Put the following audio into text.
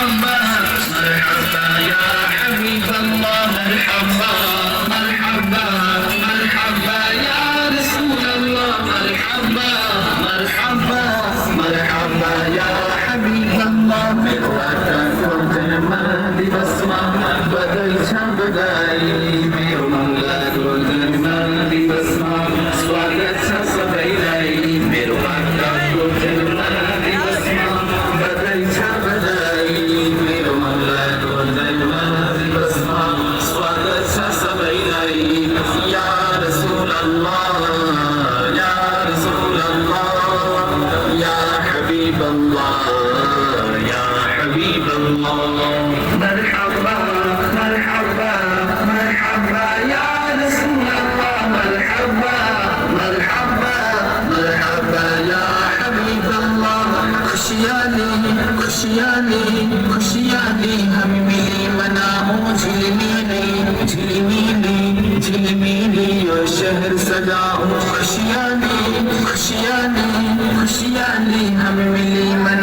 مرحبا مرحبا يا حبيب الله مرحبا مرحبا مرحبا يا رسول الله مرحبا مرحبا مرحبا يا حبيب الله مرحبا مهدي بسمة بدل بداي میرو مولا گلدن مهدی بسمة سواگت سبیلائی میرو مولا گلدن مهدی بسمة بدل بداي میرو مولا گلدن مهدی بسمة سواگت سبیلائی یا رسول الله یا رسول الله یا حبیب الله یا حبیب الله مرحبا مرحبا مرحبا يا رسول الله مرحبا مرحبا مرحبا يا حبيب الله خوشیالی خوشیالی خوشیالی ہم ملی منامو جھلمیلی جھلمیلی جھلمیلی اور شہر سجاؤ خوشیالی خوشیالی خوشیالی ہم ملی منامو